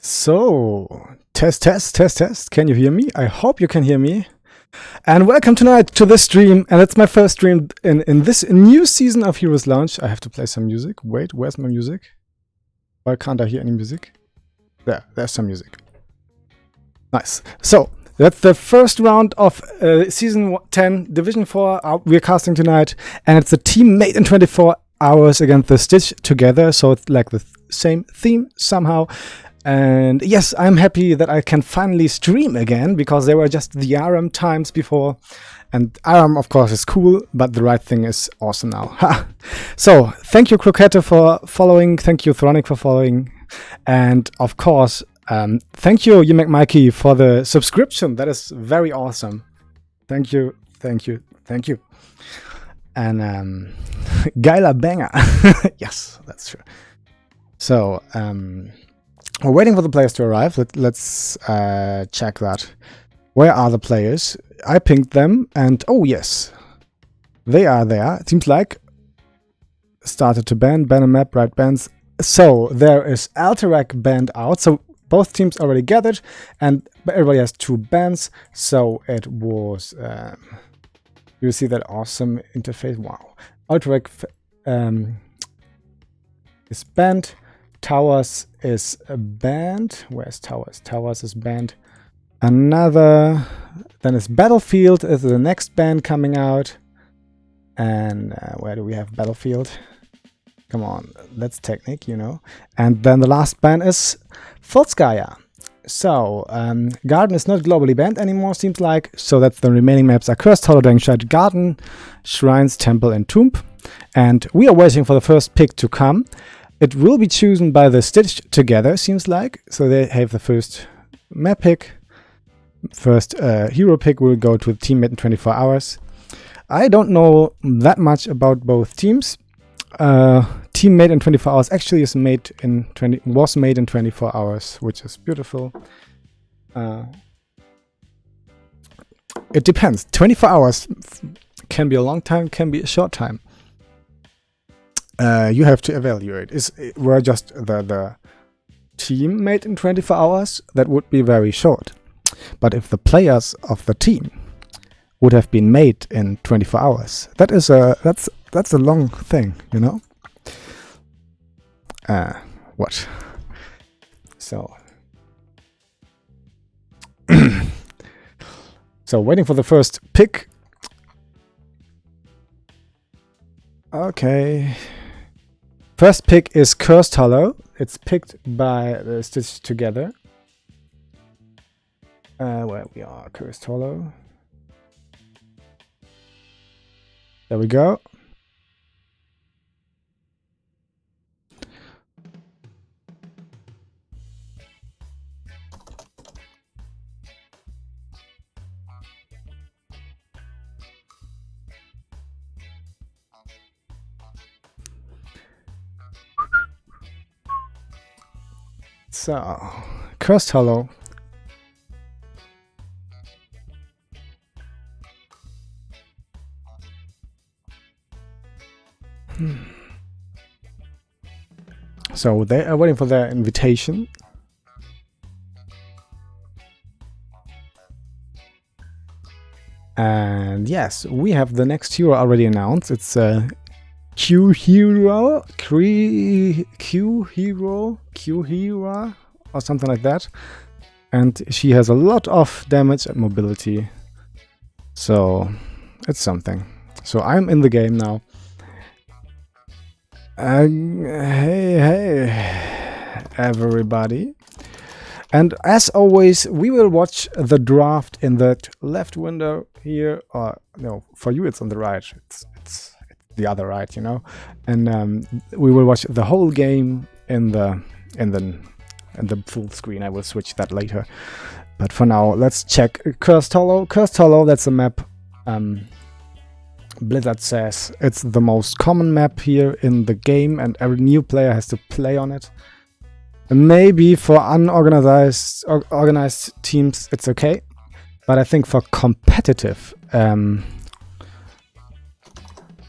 So, test. Can you hear me? I hope you can hear me. And welcome tonight to this stream. And it's my first stream in this new season of Heroes Launch. I have to play some music. Wait, where's my music? Why can't I hear any music? There's some music. Nice. So, that's the first round of Season 10, Division 4. We're casting tonight. And it's a team made in 24 hours against the Stitch together. So, it's like the same theme somehow. And yes, I'm happy that I can finally stream again, because there were just the ARAM times before. And ARAM, of course, is cool, but the right thing is awesome now. Ha! So, thank you, Croquette, for following. Thank you, Thronic, for following. And, of course, thank you, Mikey, for the subscription. That is very awesome. Thank you. And, geiler banger. Yes, that's true. So, we're waiting for the players to arrive. Let's check that. Where are the players? I pinged them, and oh yes, they are there. It seems like started to ban a map, right bans. So there is Alterac banned out. So both teams already gathered, and everybody has 2 bans. So it was. You see that awesome interface? Wow, Alterac is banned. Towers is banned. Where's Towers? Towers is banned. Another. Then is Battlefield is the next ban coming out. And where do we have Battlefield? Come on, that's Technic, you know. And then the last ban is Volskaya. So, Garden is not globally banned anymore, seems like. So that the remaining maps are Cursed, Hollow, Dragonshide, Garden, Shrines, Temple, and Tomb. And we are waiting for the first pick to come. It will be chosen by the Stitch together, seems like. So they have the first map pick. First hero pick will go to the team made in 24 hours. I don't know that much about both teams. Team made in 24 hours actually was made in 24 hours, which is beautiful. It depends. 24 hours can be a long time, can be a short time. You have to evaluate. Were just the team made in 24 hours, that would be very short. But if the players of the team would have been made in 24 hours, that's a long thing, you know. What? So, so waiting for the first pick. Okay. First pick is Cursed Hollow. It's picked by the Stitch together. Where we are, Cursed Hollow. There we go. So, Cursed Hollow. So they are waiting for their invitation. And yes, we have the next hero already announced. It's Q Hero, or something like that. And she has a lot of damage and mobility. So it's something. So I'm in the game now. Hey, everybody. And as always, we will watch the draft in that left window here. Or no, for you it's on the right. It's the other right, you know. And we will watch the whole game in the full screen. I will switch that later. But for now, let's check Cursed Hollow. Cursed Hollow, that's a map. Blizzard says it's the most common map here in the game, and every new player has to play on it. And maybe for organized teams it's okay, but I think for competitive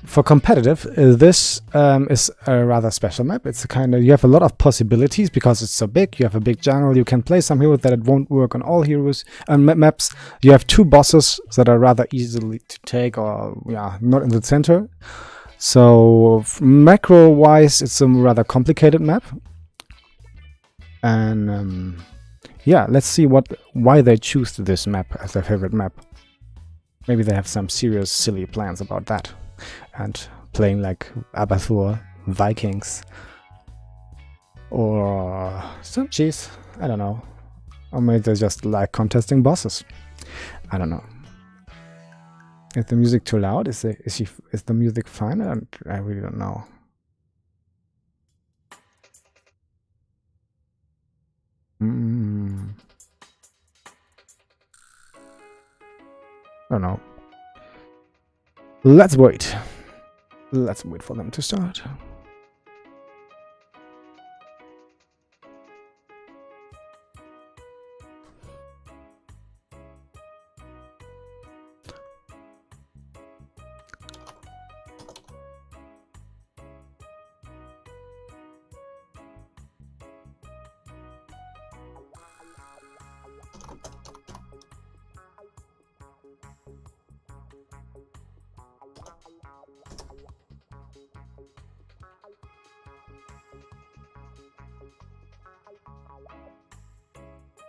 for competitive, this is a rather special map. It's a kind of, you have a lot of possibilities because it's so big. You have a big jungle. You can play some heroes that it won't work on all heroes and maps. You have 2 bosses that are rather easily to take, or not in the center. So macro-wise, it's a rather complicated map. And yeah, let's see why they choose this map as their favorite map. Maybe they have some serious silly plans about that. And playing like Abathur, Vikings, or some cheese, I don't know. Or maybe they just like contesting bosses. I don't know. Is the music too loud? Is the music fine? I really don't know. I don't know. Let's wait. Let's wait for them to start.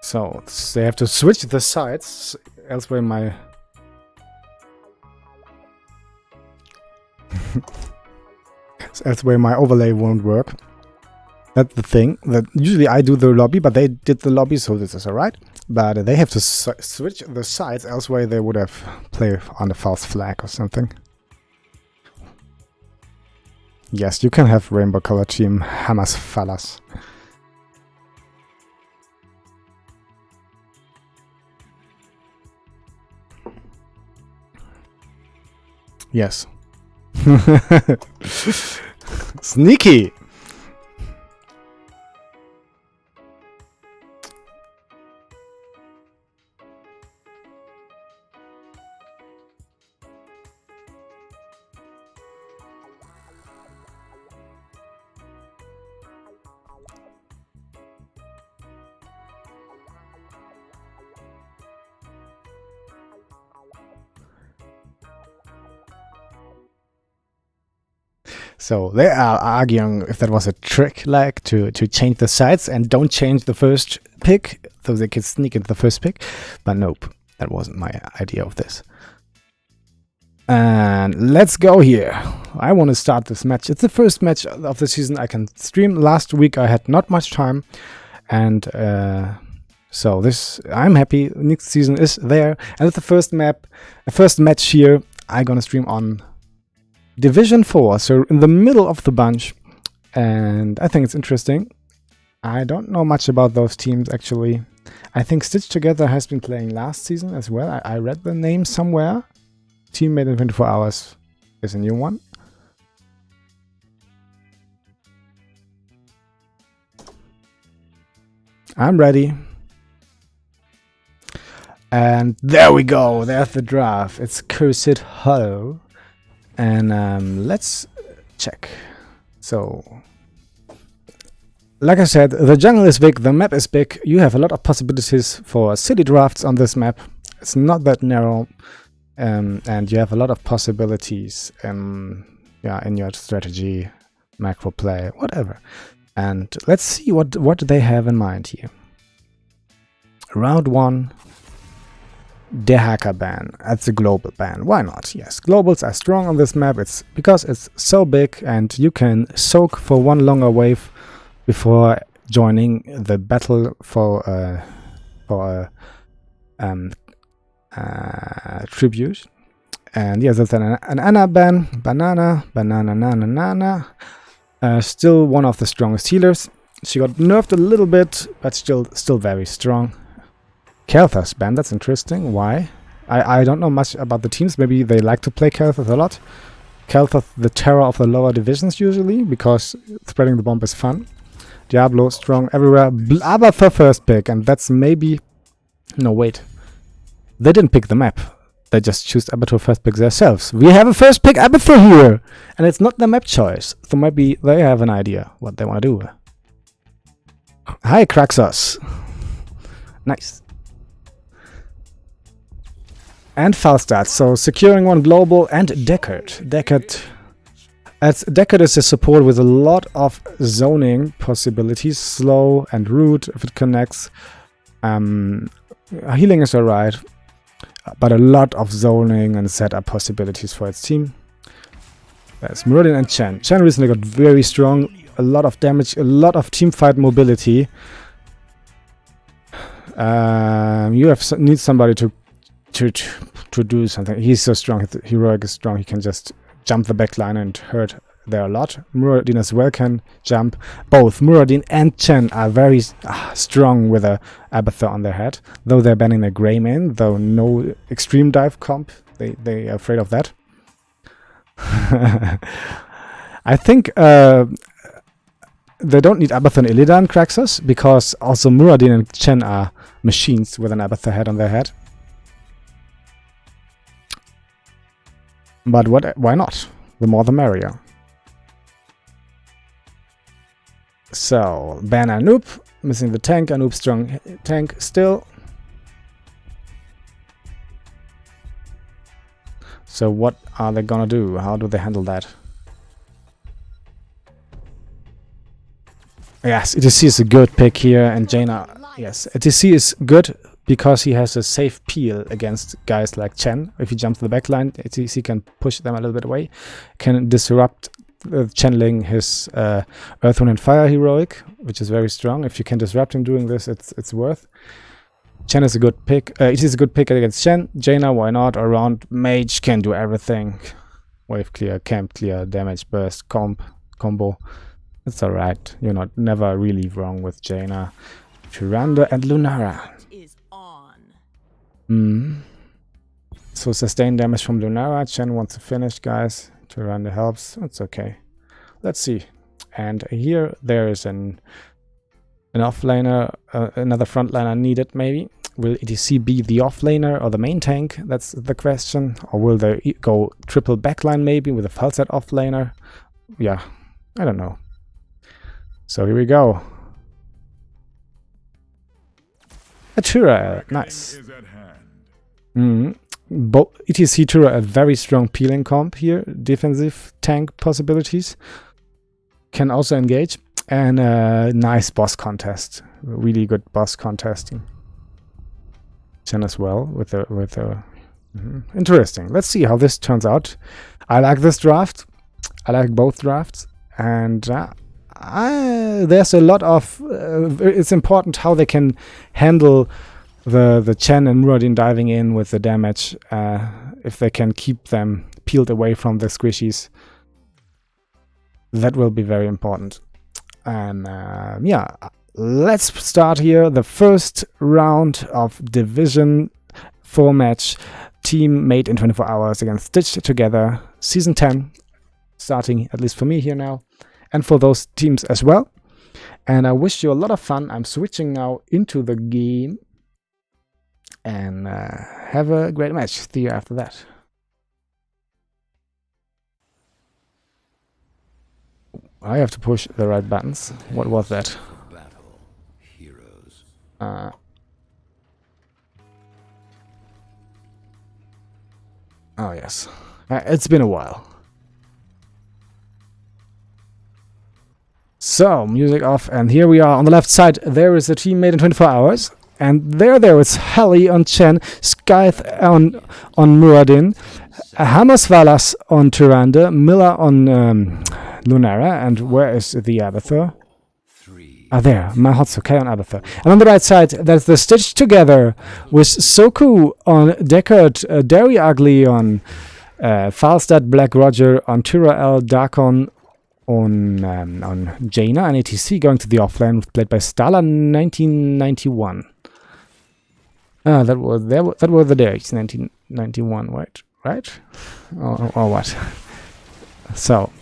So they have to switch the sides, elsewhere my overlay won't work. That's the thing. That usually I do the lobby, but they did the lobby, so this is alright. But they have to switch the sides, elsewhere they would have played on the false flag or something. Yes, you can have rainbow color team Hamas Falas. Yes. Sneaky. So they are arguing if that was a trick, like to change the sides and don't change the first pick, so they can sneak into the first pick. But nope, that wasn't my idea of this. And let's go here. I want to start this match. It's the first match of the season I can stream. Last week I had not much time, and so this I'm happy. Next season is there, and it's the first match here. I'm gonna stream on Division 4, so in the middle of the bunch, and I think it's interesting. I don't know much about those teams actually. I think Stitch Together has been playing last season as well. I read the name somewhere. Team made in 24 hours is a new one. I'm ready. And there we go. There's the draft. It's Cursed Hollow. And let's check. So, like I said, the jungle is big, the map is big. You have a lot of possibilities for city drafts on this map. It's not that narrow, and you have a lot of possibilities in your strategy, macro play, whatever. And let's see what they have in mind here. Round 1. Der Hacker ban. That's a global ban. Why not? Yes, globals are strong on this map. It's because it's so big and you can soak for one longer wave before joining the battle for tribute. And yes, that's an Anna ban. Banana. Still one of the strongest healers. She got nerfed a little bit, but still very strong. Kel'Thas ban, that's interesting. Why? I don't know much about the teams. Maybe they like to play Kel'Thas a lot. Kel'Thas, the terror of the lower divisions usually, because spreading the bomb is fun. Diablo, strong everywhere. Abathur first pick, and that's maybe... No, wait. They didn't pick the map. they just choose Abathur first pick themselves. We have a first pick Abathur here, and it's not the map choice. So maybe they have an idea what they want to do. Hi, Kraxos. Nice. And Falstad. So securing one global and Deckard. Deckard is a support with a lot of zoning possibilities. Slow and root if it connects. Healing is alright. But a lot of zoning and setup possibilities for its team. There's Muradin and Chen. Chen recently got very strong. A lot of damage. A lot of teamfight mobility. You need somebody to do something. He's so strong. Heroic is strong. He can just jump the backline and hurt there a lot. Muradin as well can jump. Both Muradin and Chen are very strong with a Abathur on their head. Though they're banning a Grey main, though no extreme dive comp. They are afraid of that. I think they don't need Abathur and Illidan Kraxus, because also Muradin and Chen are machines with an Abathur head on their head. But why not? The more the merrier. So, ban Anoop, missing the tank. Anoop strong tank still. So what are they gonna do? How do they handle that? Yes, ETC is a good pick here, and Jaina, yes, ETC is good because he has a safe peel against guys like Chen. If he jumps to the backline, ETC can push them a little bit away, can disrupt channeling his Earth, Wind and Fire heroic, which is very strong. If you can disrupt him doing this, it's worth. Chen is a good pick. It is a good pick against Chen. Jaina, why not? Around Mage can do everything. Wave clear, camp clear, damage burst, combo. It's alright. You're never really wrong with Jaina. Tyrande and Lunara. So sustain damage from Lunara. Chen wants to finish, guys. Tyrande helps. It's okay. Let's see. And here there is an offlaner, another frontliner needed maybe. Will ETC be the offlaner or the main tank? That's the question. Or will they go triple backline maybe with a Falstad offlaner? Yeah, I don't know. So here we go. A Tyrael, nice. ETC Tyrael, a very strong peeling comp here. Defensive tank possibilities. Can also engage. And a nice boss contest. Really good boss contesting. Chen as well with a interesting. Let's see how this turns out. I like this draft. I like both drafts. And there's a lot of it's important how they can handle the Chen and Muradin diving in with the damage, if they can keep them peeled away from the squishies. That will be very important. And yeah, let's start here the first round of Division 4 match, team made in 24 hours against Stitched Together, Season 10, starting at least for me here now, and for those teams as well. And I wish you a lot of fun. I'm switching now into the game, and have a great match. See you after that. I have to push the right buttons. What was that? Battle heroes. Oh yes, it's been a while. So, music off, and here we are on the left side. There is a team made in 24 hours. And there is Heli on Chen, Scythe on Muradin, Hamasvalas on Tyrande, Miller on Lunara, and where is the Abathur? There, Mahotsuke on Abathur. And on the right side, there's the Stitched Together with Soku on Deckard, Derry Ugly on Falstad, Black Roger on Tyrael, Darkon on Jaina, and ETC going to the offlane, played by Stala 1991. That were the days, 1991, right? Or what? So,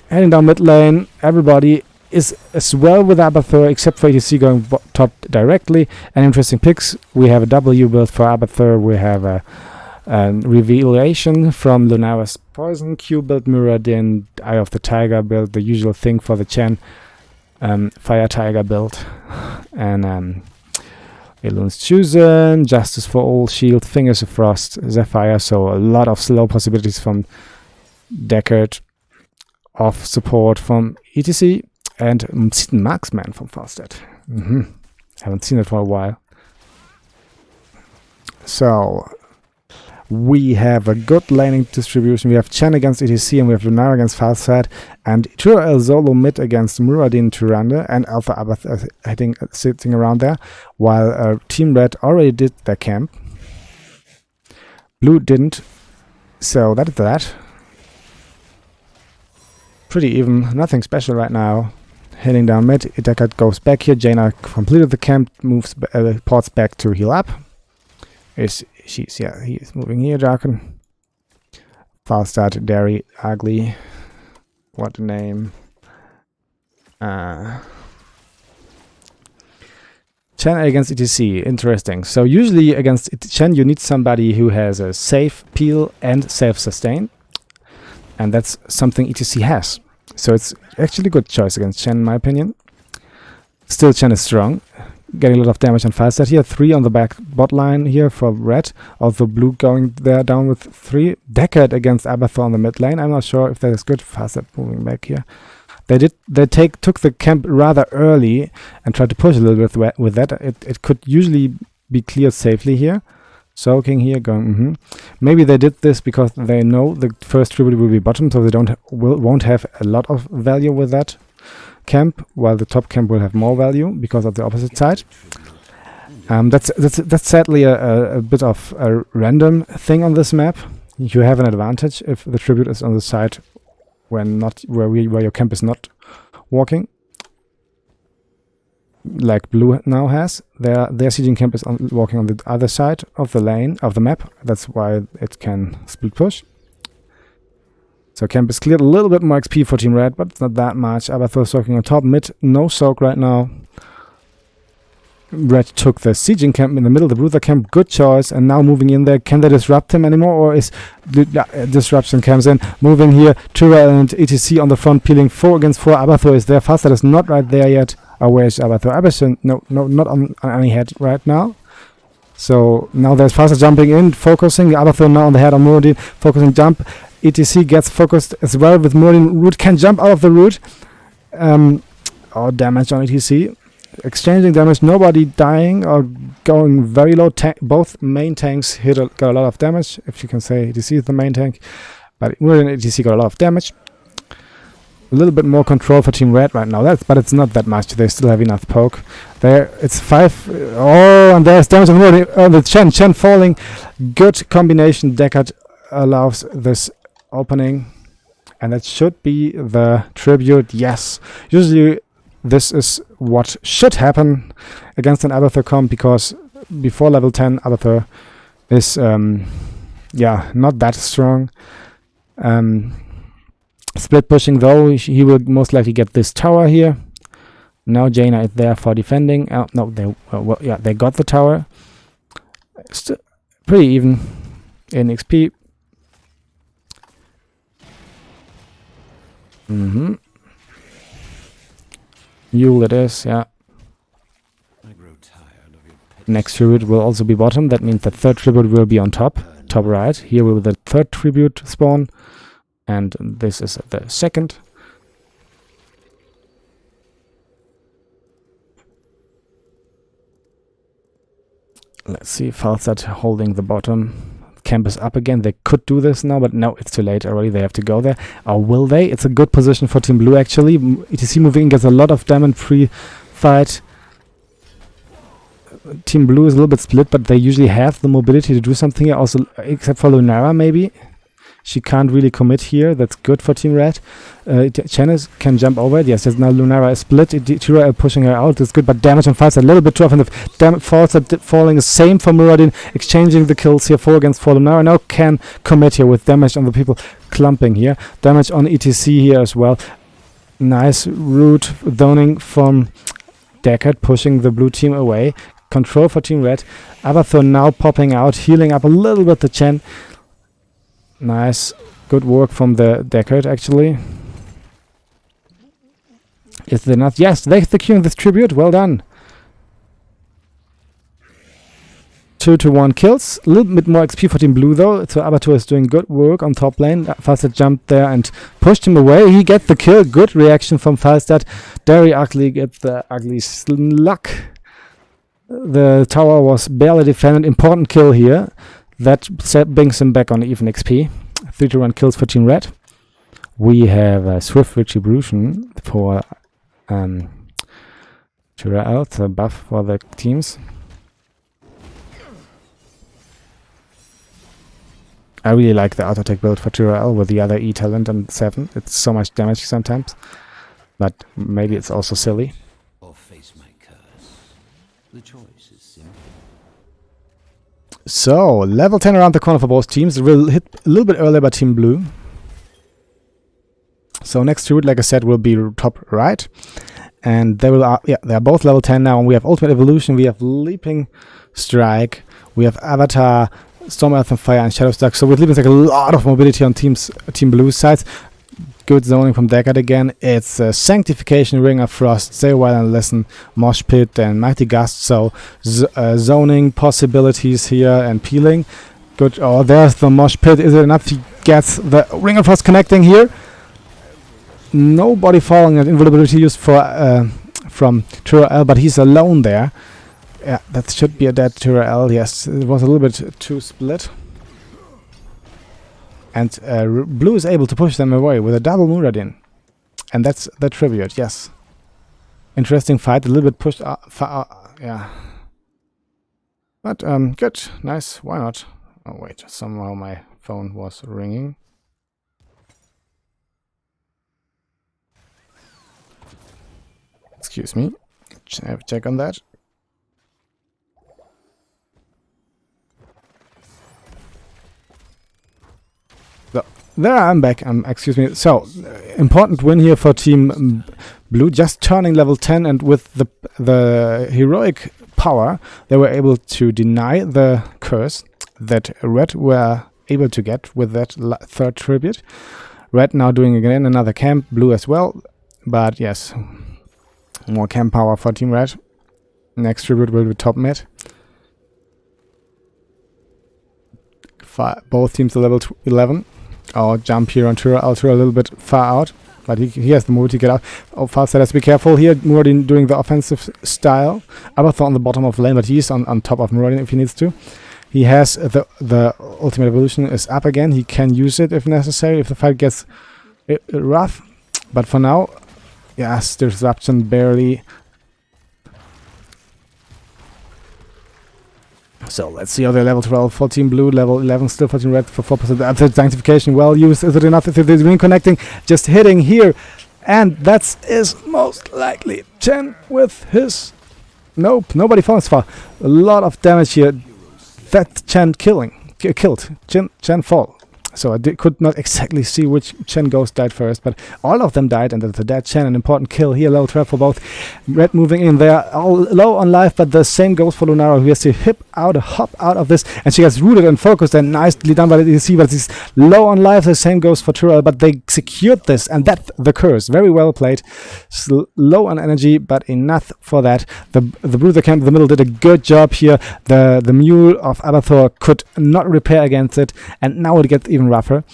heading down mid lane, everybody is as well with Abathur, except for ETC going top directly. And interesting picks. We have a W build for Abathur. We have a Revelation from Lunara's Poison, Q build, Muradin, Eye of the Tiger build, the usual thing for the Chen. Fire Tiger build. And Elun's Chosen, Justice for All, Shield, Fingers of Frost, Zephyr. So a lot of slow possibilities from Deckard. Off support from ETC. And Seaton Marksman from Falstad. Haven't seen it for a while. So we have a good laning distribution. We have Chen against ETC, and we have Lunara against Falstad, and Turael solo mid against Muradin Tyrande, and Alpha Abath sitting around there, while Team Red already did their camp. Blue didn't, so that is that. Pretty even, nothing special right now. Heading down mid, Deckard goes back here. Jaina completed the camp, moves ports back to heal up. He is moving here, Jarken. Falstad, Derry, Ugly. What a name. Chen against ETC, interesting. So usually against Chen you need somebody who has a safe peel and self-sustain. And that's something ETC has. So it's actually a good choice against Chen in my opinion. Still Chen is strong. Getting a lot of damage on Falstad here. 3 on the bot line here for red. Also blue going there down with 3. Deckard against Abathur on the mid lane. I'm not sure if that is good. Falstad moving back here. They took the camp rather early and tried to push a little bit with that. It could usually be cleared safely here. Soaking here, going. Maybe they did this because they know the first tribute will be bottom, so they won't have a lot of value with that camp, while the top camp will have more value because of the opposite side. That's sadly a bit of a random thing on this map. You have an advantage if the tribute is on the side when where your camp is not walking, like blue now has. Their sieging camp is walking on the other side of the lane of the map. That's why it can split push. So camp is cleared. A little bit more XP for Team Red, but it's not that much. Abathur soaking on top. Mid, no soak right now. Red took the sieging camp in the middle, the Bruiser camp. Good choice. And now moving in there. Can they disrupt him anymore? Or is disruption comes in? Moving here. Tyrell and ETC on the front, peeling 4 against 4. Abathur is there. Falstad is not right there yet. Oh, where is Abathur? Abathur, no, not on any head right now. So now there's Falstad jumping in, focusing. Abathur now on the head of Muradin, focusing jump. ETC gets focused as well with Muradin. Root can jump out of the root. Damage on ETC. Exchanging damage, nobody dying or going very low. Both main tanks got a lot of damage. If you can say ETC is the main tank. But Muradin and ETC got a lot of damage. A little bit more control for Team Red right now. But it's not that much. They still have enough poke. There, it's 5. And there's damage on the Chen. Chen falling. Good combination. Deckard allows this opening, and that should be the tribute. Yes, usually this is what should happen against an Abathur comp, because before level 10 Abathur is not that strong. Split pushing though, he will most likely get this tower here. Now Jaina is there for defending. No, they got the tower. Still pretty even in XP. Yule it is, yeah. I grow tired of your Next tribute will also be bottom. That means the third tribute will be on top right. Here will the third tribute spawn, and this is the second. Let's see, Falstad holding the bottom. Camp is up again. They could do this now, but no, it's too late already. They have to go there. Or will they? It's a good position for Team Blue actually. ETC moving in gets a lot of damage pre-fight. Team Blue is a little bit split, but they usually have the mobility to do something here. Also, except for Lunara, maybe. She can't really commit here. That's good for Team Red. Chen can jump over it. Yes, now Lunara is split. Tira pushing her out. That's good, but damage on Falstad. A little bit too offensive. Falstad falling. The same for Muradin. Exchanging the kills here. 4 against 4. Lunara now can commit here with damage on the people clumping here. Damage on ETC here as well. Nice root zoning from Deckard pushing the blue team away. control for Team Red. Abathur now popping out, healing up a little bit the Chen. Nice. Good work from the Deckard, actually. Is there not? Yes, they're securing this tribute. Well done. 2-1 kills. A little bit more XP for Team Blue, though. So Abathur is doing good work on top lane. Falstad jumped there and pushed him away. He gets the kill. Good reaction from Falstad. Very ugly. Gets the ugly luck. The tower was barely defended. Important kill here. That brings him back on even XP. 3-1 kills for Team Red. We have a Swift Retribution for Tyrael, the buff for the teams. I really like the auto attack build for Tyrael with the other E talent and 7. It's so much damage sometimes, but maybe it's also silly. Or face my curse. The choice is simple. So, level 10 around the corner for both teams. It will hit a little bit earlier by Team Blue. So next to it, like I said, will be top right. And they will, they're both level 10 now. And we have Ultimate Evolution, we have Leaping Strike, we have Avatar, Storm, Earth and Fire, and Shadow Stack. So with Leaping Strike, a lot of mobility on Team Blue's sides. Good zoning from Deckard again. It's Sanctification, Ring of Frost, Stay a While and Listen, Mosh Pit, and Mighty Gust. So zoning possibilities here and peeling. Good. Oh, there's the Mosh Pit. Is it enough? He gets the Ring of Frost connecting here. Nobody falling at invulnerability used for from Tyrael, but he's alone there. Yeah, that should be a dead Tyrael. Yes, it was a little bit too split. And Blue is able to push them away with a double Muradin. And that's the tribute, yes. Interesting fight, a little bit pushed far, yeah. But good, nice, why not? Oh wait, somehow my phone was ringing. Excuse me, check on that. So, there I'm back, excuse me. So, important win here for Team Blue, just turning level 10, and with the heroic power, they were able to deny the curse that Red were able to get with that third tribute. Red now doing again another camp, Blue as well, but yes, more camp power for Team Red. Next tribute will be top mid. Both teams are level 11. Oh, jump here on Tyrael a little bit far out, but he has the move to get out. Oh, Falstad has to be careful here. Muradin doing the offensive style. Abathur on the bottom of the lane, but he's on top of Muradin if he needs to. He has the Ultimate Evolution is up again. He can use it if necessary, if the fight gets rough. But for now, yes, disruption barely. So let's see how they're level 12 for Team Blue, level 11 still for Team Red for 4%. That's Sanctification, well used. Is it enough? Is it ring connecting? Just hitting here. And that is most likely Chen with his... Nope, nobody falls far. A lot of damage here. That Chen killed. Chen fall. So I could not exactly see which Chen ghost died first, but all of them died, and the dead Chen, an important kill here, level 12 for both. Red moving in there, all low on life, but the same goes for Lunara, who has to hop out of this, and she gets rooted and focused, and nicely done by the EDC, but she's low on life. The same goes for Tyrael, but they secured this, and that's the curse. Very well played. Low on energy, but enough for that. The Bruiser camp in the middle did a good job here. The mule of Abathur could not repair against it, and now it gets even rougher.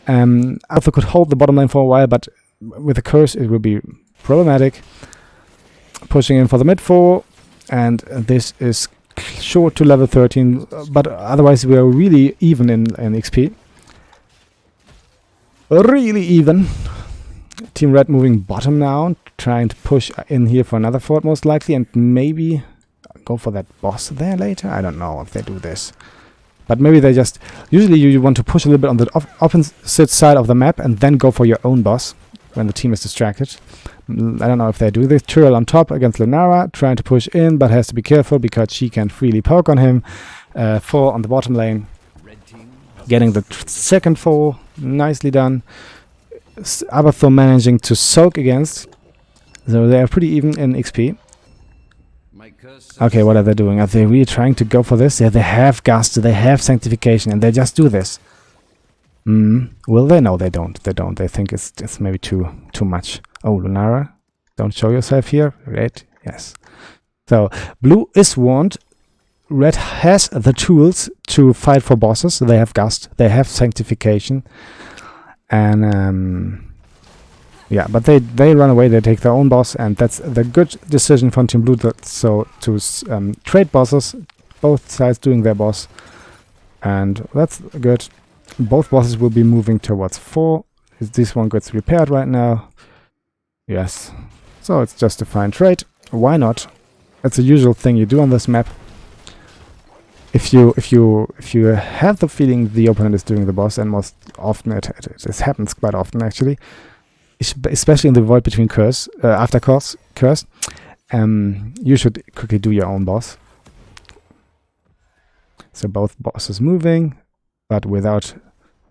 Abathur could hold the bottom lane for a while, but with the curse it will be problematic. Pushing in for the mid 4, and this is short to level 13, but otherwise we are really even in XP. Really even. Team Red moving bottom now, trying to push in here for another fort most likely, and maybe go for that boss there later. I don't know if they do this. But maybe they just... Usually you want to push a little bit on the opposite side of the map and then go for your own boss when the team is distracted. I don't know if they do this. Tyrael on top against Lunara, trying to push in, but has to be careful because she can freely poke on him. 4 on the bottom lane. Getting the second 4. Nicely done. Abathur managing to soak against. So they are pretty even in XP. My curse. Okay, what are they doing? Are they really trying to go for this? Yeah, they have Gust, they have Sanctification, and they just do this. Will they? No, they don't. They don't. They think it's maybe too much. Oh, Lunara, don't show yourself here. Red, yes. So, blue is warned. Red has the tools to fight for bosses. They have Gust, they have Sanctification. And, yeah, but they run away, they take their own boss, and that's the good decision from Team Blue. So, to trade bosses, both sides doing their boss. And that's good. Both bosses will be moving towards 4. This one gets repaired right now. Yes. So it's just a fine trade. Why not? It's a usual thing you do on this map. If you have the feeling the opponent is doing the boss, and most often it happens quite often actually, especially in the void between curse, after curse, you should quickly do your own boss. So both bosses moving, but without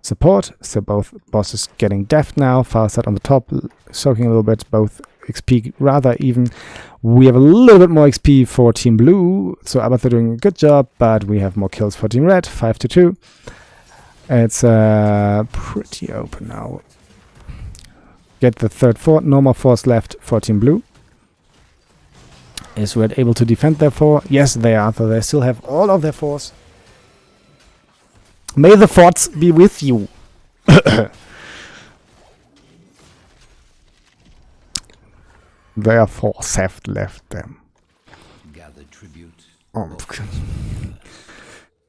support. So both bosses getting death now. Farsight on the top, soaking a little bit. Both XP rather even. We have a little bit more XP for Team Blue, so Abath are doing a good job, but we have more kills for Team Red, 5-2. It's pretty open now. Get the third fort, no more force left for Team Blue. Is Red able to defend their fort? Yes, they are, so they still have all of their force. May the forts be with you. Their force have left them. Gather tribute.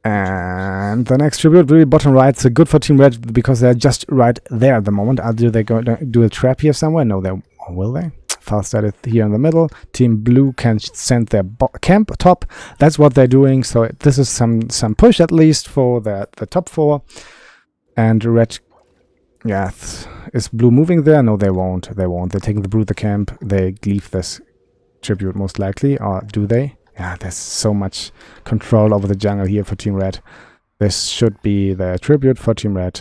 And the next tribute will be bottom right. So good for Team Red because they're just right there at the moment. Are they going to do a trap here somewhere? No, they will they? Fast started here in the middle. Team Blue can send their camp top. That's what they're doing. So this is some push at least for the top 4. And Red, yeah, is Blue moving there? No, they won't. They won't. They're taking the Blue the camp. They leave this tribute most likely, or do they? Yeah, there's so much control over the jungle here for Team Red. This should be the tribute for Team Red.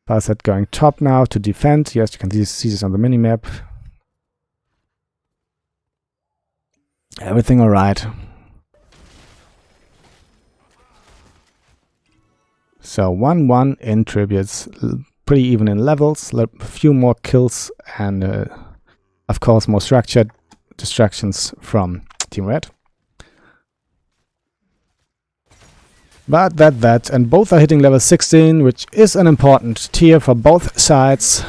Farsight going top now to defend. Yes, you can see this on the minimap. Everything alright. So 1-1 in tributes. Pretty even in levels. A few more kills and of course more structured distractions from Team Red. But that, and both are hitting level 16, which is an important tier for both sides.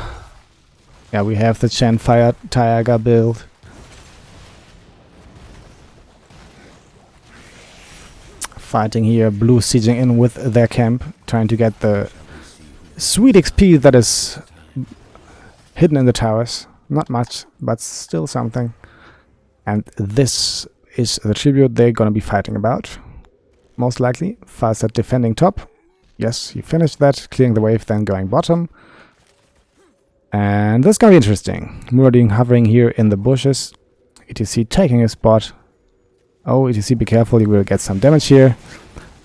Yeah, we have the Chen Fire Tiger build. Fighting here, Blue sieging in with their camp, trying to get the sweet XP that is hidden in the towers. Not much, but still something. And this is the tribute they're gonna be fighting about. Most likely. Farsight defending top. Yes, he finished that, clearing the wave, then going bottom. And this is gonna be interesting. Muradin hovering here in the bushes. ETC taking a spot. Oh, ETC, be careful, you will get some damage here.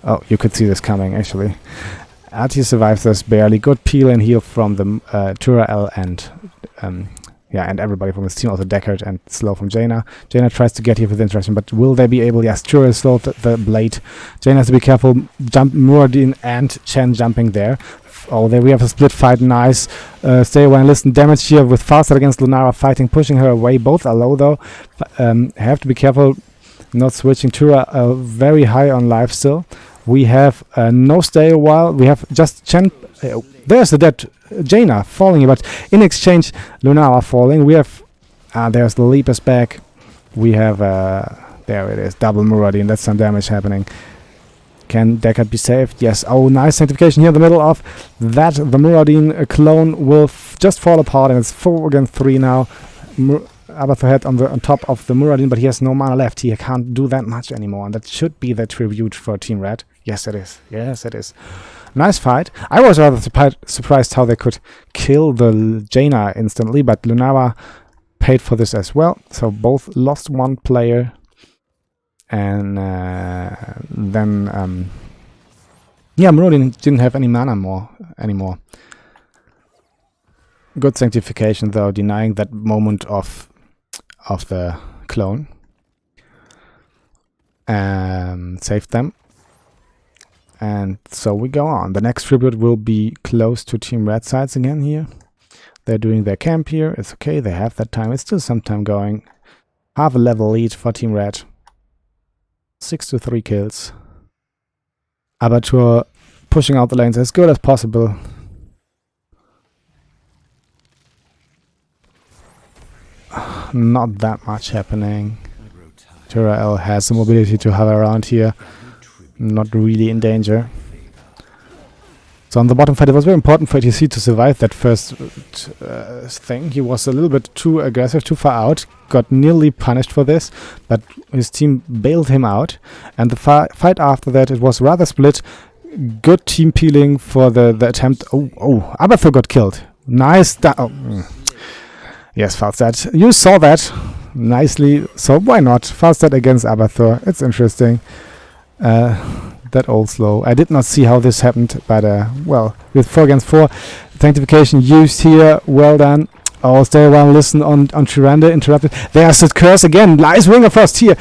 Oh, you could see this coming, actually. Artie survives this barely. Good peel and heal from the Turael and and everybody from his team, also Deckard and slow from Jaina. Jaina tries to get here with interaction, but will they be able? Yes, Turael slowed the blade. Jaina has to be careful. Jump Muradin and Chen jumping there. Oh, there we have a split fight. Nice. Stay away and listen. Damage here with Farsight against Lunara fighting, pushing her away. Both are low though. Have to be careful. Not switching. Tura very high on life still. We have no stay a while. We have just Chen. There's the dead Jaina falling, but in exchange, Lunara falling. We have there's the Leapers back. We have there it is, double Muradin. That's some damage happening. Can Deckard be saved? Yes. Oh, nice sanctification here in the middle of that. The Muradin clone will just fall apart, and it's 4 against 3 now. Abath head on top of the Muradin, but he has no mana left. He can't do that much anymore, and that should be the tribute for Team Red. Yes, it is. Yes, it is. Nice fight. I was rather surprised how they could kill the Jaina instantly, but Lunara paid for this as well. So both lost one player, and then Muradin didn't have any mana anymore. Good sanctification though, denying that moment of the clone. and saved them. And so we go on. The next tribute will be close to Team Red sides again here. They're doing their camp here. It's okay, they have that time. It's still some time going. Half a level lead for Team Red. 6 to 3 kills. Abatur pushing out the lanes as good as possible. Not that much happening. Turael has the mobility to hover around here. Not really in danger. So on the bottom fight, it was very important for ATC to survive that first thing. He was a little bit too aggressive, too far out. Got nearly punished for this, but his team bailed him out. And the fight after that, it was rather split. Good team peeling for the attempt. Oh, Abathur got killed. Nice. Yes, Falstad. You saw that nicely. So why not? Falstad against Abathur. It's interesting. That old slow. I did not see how this happened, but well, with 4 against 4, sanctification used here. Well done. Oh, stay around, listen on Tyrande, interrupted. There's the curse again. Nice Ring of Frost here.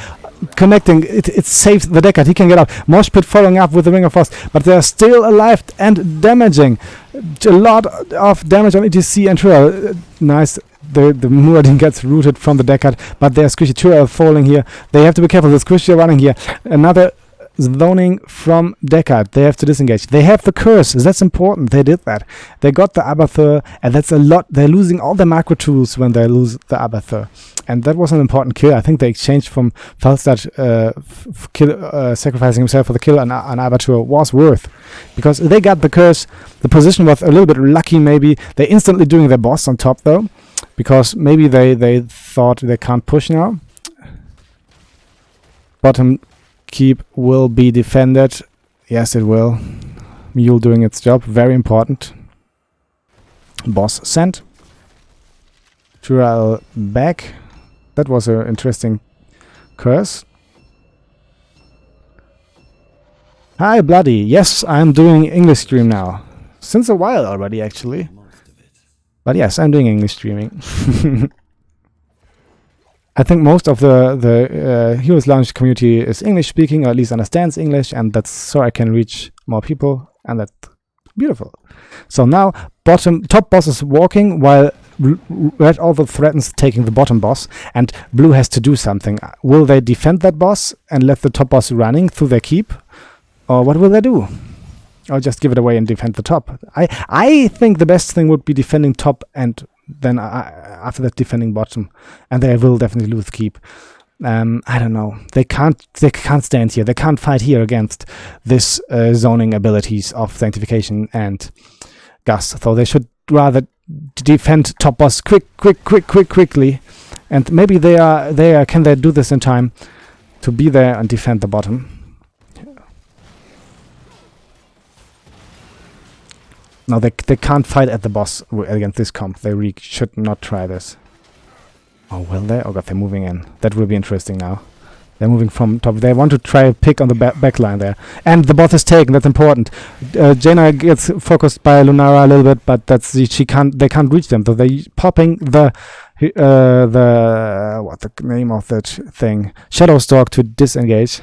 Connecting. It saved the Deckard. He can get out. Mosh Pit following up with the Ring of Frost, but they're still alive and damaging. A lot of damage on ETC and Tyrell. Nice. The Muradin gets rooted from the Deckard, but there's Squishy Tyrell falling here. They have to be careful. The Squishy are running here. Another zoning from Deckard. They have to disengage. They have the curse. That's important. They did that. They got the Abathur, and that's a lot. They're losing all their macro tools when they lose the Abathur. And that was an important kill. I think they exchanged from Falstad sacrificing himself for the kill on Abathur was worth. Because they got the curse. The position was a little bit lucky maybe. They're instantly doing their boss on top though. Because maybe they thought they can't push now. Bottom keep will be defended. Yes, it will. Mule doing its job. Very important. Boss sent. Tyrell back. That was an interesting curse. Hi, Bloody. Yes, I'm doing English stream now. Since a while already, actually. But yes, I'm doing English streaming. I think most of the Heroes Lounge community is English speaking, or at least understands English, and that's so I can reach more people, and that's beautiful. So now top boss is walking while Red also threatens taking the bottom boss, and Blue has to do something. Will they defend that boss and let the top boss running through their keep, or what will they do? Or just give it away and defend the top? I think the best thing would be defending top and then after that defending bottom, and they will definitely lose keep. I don't know. They can't stand here. They can't fight here against this zoning abilities of sanctification and Gus. So they should rather defend top boss quickly, and maybe they are. Can they do this in time to be there and defend the bottom? No, they can't fight at the boss against this comp. They should not try this. Oh, will they? Oh god, they're moving in. That will be interesting now. They're moving from top. They want to try a pick on the back line there. And the boss is taken. That's important. Jaina gets focused by Lunara a little bit, but they can't reach them. So they're popping the what the name of that thing? Shadowstalk to disengage.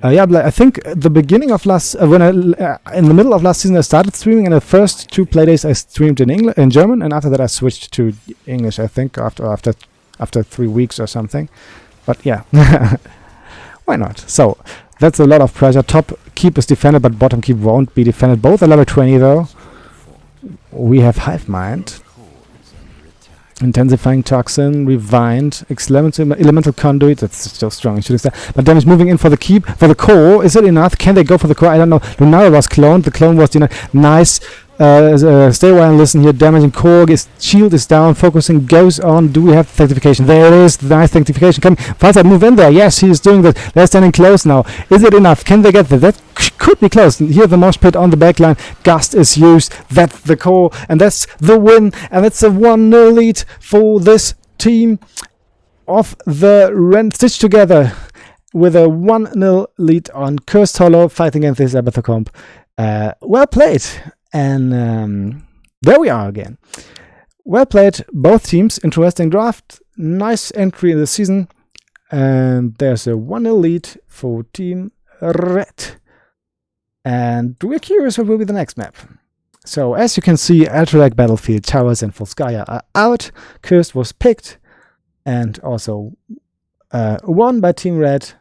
Yeah, I think the beginning of last, in the middle of last season, I started streaming, and the first 2 playdays I streamed in German, and after that I switched to English. I think after 3 weeks or something. But yeah, why not? So that's a lot of pressure. Top keep is defended, but bottom keep won't be defended. Both are level 20 though. We have Hive Mind. Intensifying Toxin, Rewind, Elemental Conduit, that's still strong, but damage moving in for the keep, for the core, is it enough? Can they go for the core? I don't know. Lunara was cloned, the clone was denied. Nice, stay a while and listen here, damaging core, shield is down, focusing, goes on. Do we have sanctification? There it is, nice sanctification coming. Falstad, move in there, yes, he is doing that. They're standing close now. Is it enough? Can they get there? That could be close. Here the mosh pit on the backline, Gust is used, that's the core, and that's the win, and it's a 1-0 lead for this team of the Rend Stitch Together with a 1-0 lead on Cursed Hollow fighting against this Abathur comp. Well played. And there we are again. Well played, both teams. Interesting draft. Nice entry in the season. And there's a 1-0 lead for Team Red. And we're curious what will be the next map. So as you can see, Alterac, Battlefield, Towers, and Volskaya are out. Cursed was picked and also won by Team Red.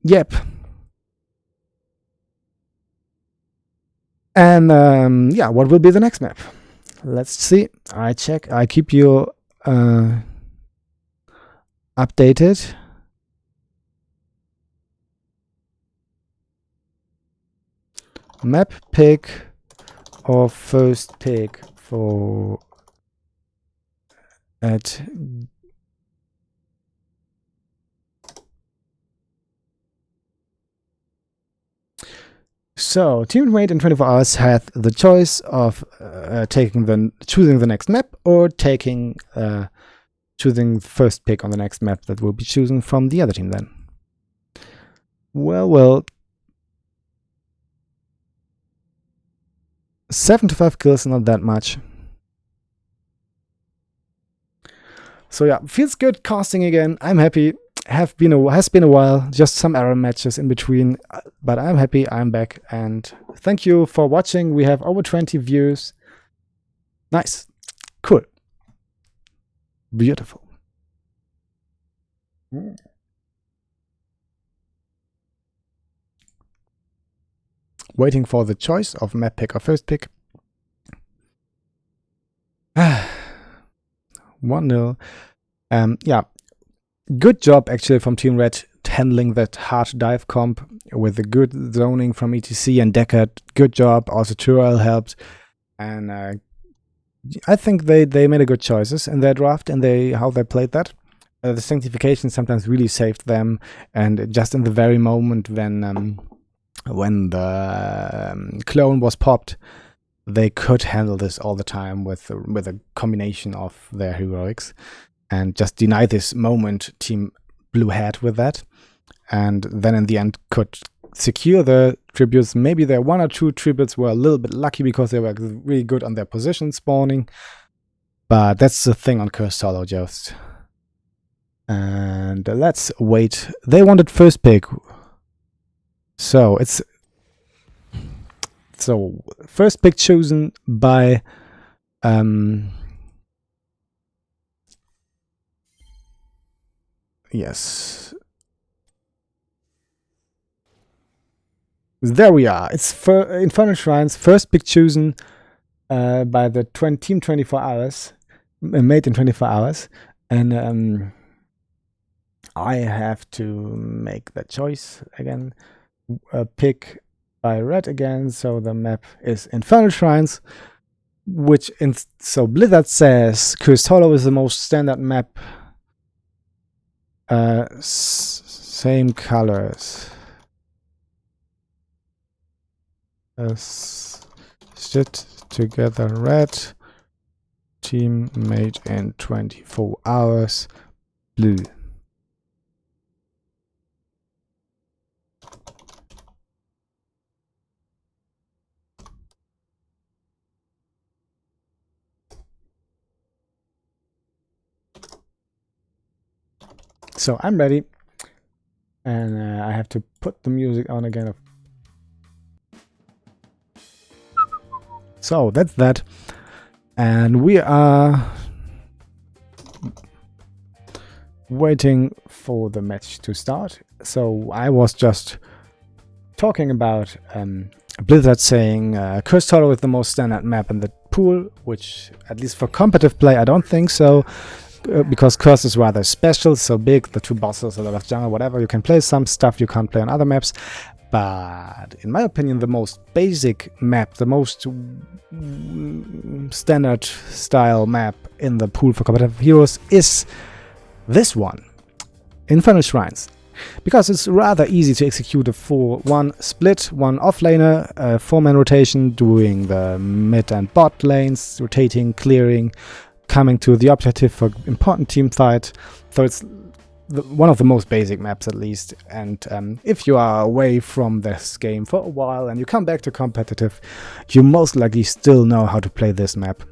Yep. And yeah, what will be the next map? Let's see. I check. I keep you updated. Map pick or first pick for at so teammate in 24 hours had the choice of choosing the next map or choosing the first pick on the next map that will be chosen from the other team then. Well, 7 to 5 kills, not that much. So yeah, feels good casting again. I'm happy. Has been a while, just some error matches in between, but I'm happy I'm back, and thank you for watching. We have over 20 views. Nice. Cool. Beautiful. Waiting for the choice of map pick or first pick. 1-0. Yeah, good job actually from Team Red handling that hard dive comp with the good zoning from ETC and Deckard. Good job. Also Turel helped, and I think they made a good choices in their draft and how they played that. The sanctification sometimes really saved them, and just in the very moment when the clone was popped, they could handle this all the time with a combination of their heroics, and just deny this moment. Team Blue had with that, and then in the end could secure the tributes. Maybe their 1 or 2 tributes were a little bit lucky because they were really good on their position spawning, but that's the thing on Cursed Hollow just. And let's wait. They wanted first pick. So it's first pick chosen by yes, there we are. It's Infernal Shrines, first pick chosen by the team 24 hours, made in 24 hours, and I have to make that choice again. Pick by Red again, so the map is Infernal Shrines, so Blizzard says Cursed Hollow is the most standard map. Same colors. Sit together Red. Team made in 24 hours. Blue. So I'm ready, and I have to put the music on again. So that's that, and we are waiting for the match to start. So I was just talking about Blizzard saying Cursed Hollow is the most standard map in the pool, which at least for competitive play I don't think so. Because Curse is rather special, so big, the 2 bosses, a lot of jungle, whatever. You can play some stuff you can't play on other maps. But in my opinion, the most basic map, the most standard style map in the pool for competitive heroes is this one, Infernal Shrines. Because it's rather easy to execute a 4-1 split, 1 offlaner, 4-man rotation, doing the mid and bot lanes, rotating, clearing, coming to the objective for important team fight. So it's one of the most basic maps at least, and if you are away from this game for a while and you come back to competitive, you most likely still know how to play this map.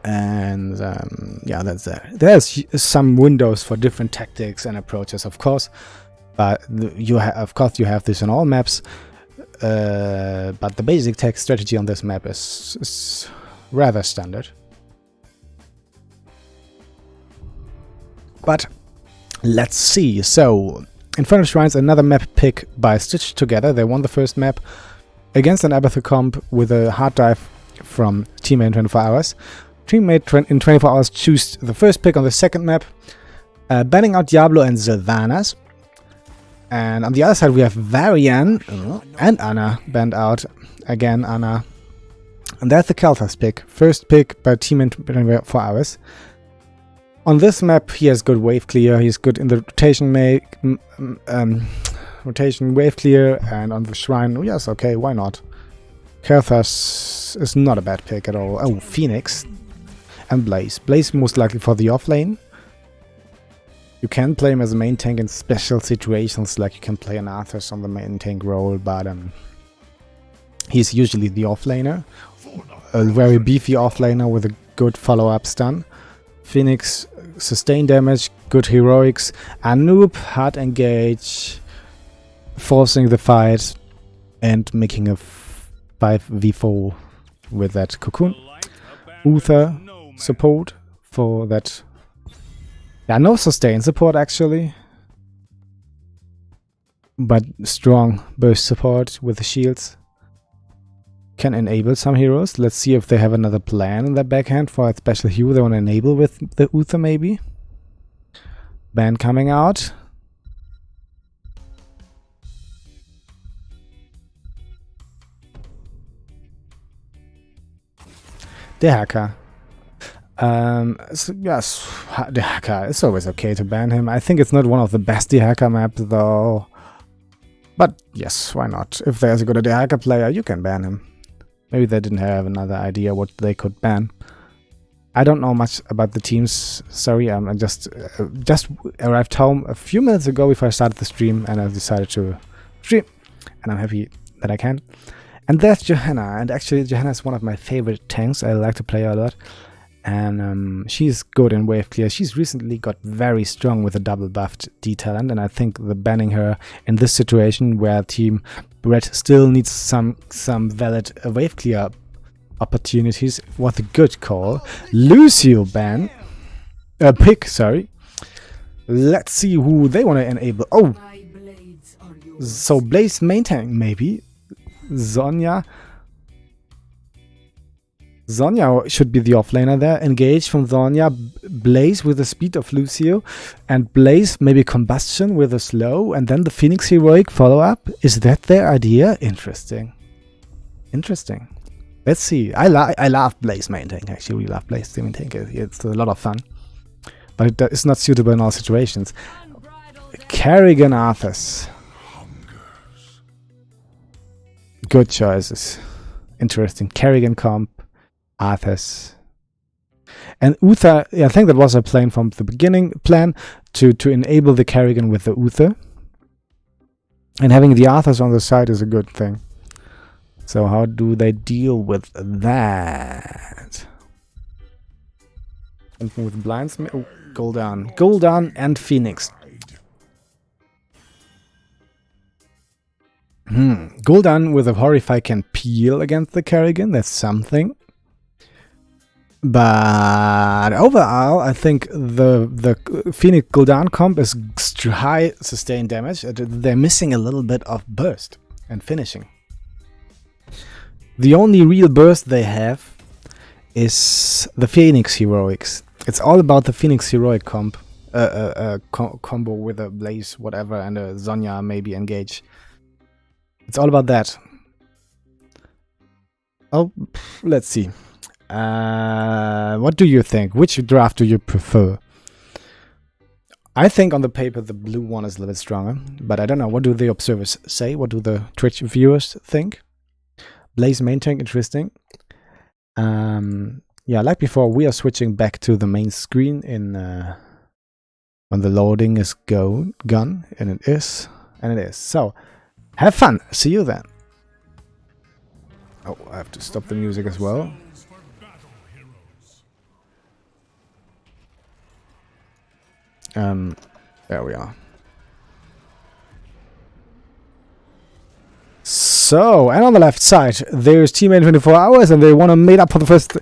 And yeah, that's there. There's some windows for different tactics and approaches, of course, but of course you have this on all maps. But the basic tech strategy on this map is rather standard. But let's see. So, Infernal Shrines, another map pick by Stitch Together. They won the first map against an Abathur comp with a hard dive from Teammate in 24 hours. Teammate in 24 hours choose the first pick on the second map, banning out Diablo and Sylvanas. And on the other side we have Varian and Anna banned out. Again, Anna. And that's the Kel'Thas pick. First pick by Teammate in 24 hours. On this map, he has good wave clear. He's good in the rotation wave clear, and on the shrine, yes, okay, why not? Kel'Thas is not a bad pick at all. Oh, Phoenix and Blaze. Blaze most likely for the off lane. You can play him as a main tank in special situations, like you can play an Arthas on the main tank role, but he's usually the off laner. A very beefy off laner with a good follow-up stun. Phoenix, sustain damage, good heroics. Anoop, hard engage, forcing the fight, and making a 5v4 with that cocoon. Uther, support for that. Yeah, no sustain support actually, but strong burst support with the shields. Can enable some heroes. Let's see if they have another plan in their backhand for a special hero they want to enable with the Uther maybe. Ban coming out. The hacker. So yes, the hacker. It's always okay to ban him. I think it's not one of the best the hacker maps though. But yes, why not? If there's a good the hacker player, you can ban him. Maybe they didn't have another idea what they could ban. I don't know much about the teams. Sorry, I just arrived home a few minutes ago before I started the stream, and I decided to stream. And I'm happy that I can. And there's Johanna. And actually, Johanna is one of my favorite tanks. I like to play her a lot. And she's good in wave clear. She's recently got very strong with a double buffed D talent, and I think the banning her in this situation where Team Red still needs some valid wave clear opportunities was a good call. Lucio ban. Pick, sorry. Let's see who they want to enable. Oh! So Blaze main tank, maybe. Zhonya. Zhonya should be the offlaner there. Engage from Zhonya. Blaze with the speed of Lucio. And Blaze maybe combustion with a slow. And then the Phoenix heroic follow-up. Is that their idea? Interesting. Interesting. Let's see. I love Blaze main tank. I actually love Blaze main tank. It's a lot of fun. But it's not suitable in all situations. Kerrigan Arthas. Good choices. Interesting. Kerrigan comp. Arthas. And Uther, yeah, I think that was a plan from the beginning, to enable the Kerrigan with the Uther. And having the Arthas on the side is a good thing. So how do they deal with that? Something with Blindsmith. Oh, Gul'dan. Gul'dan and Phoenix. Gul'dan with a Horrify can peel against the Kerrigan. That's something. But overall, I think the Phoenix Gul'dan comp is high sustained damage. They're missing a little bit of burst and finishing. The only real burst they have is the Phoenix heroics. It's all about the Phoenix heroic combo with a Blaze, whatever, and a Zhonya maybe engage. It's all about that. Oh, let's see. What do you think? Which draft do you prefer? I think on the paper the blue one is a little bit stronger, but I don't know. What do the observers say? What do the Twitch viewers think? Blaze main tank, interesting. Yeah, like before, we are switching back to the main screen in when the loading is gone, and it is. So, have fun. See you then. Oh, I have to stop the music as well. There we are. So, and on the left side, there's teammate 24 hours, and they want to meet up for the first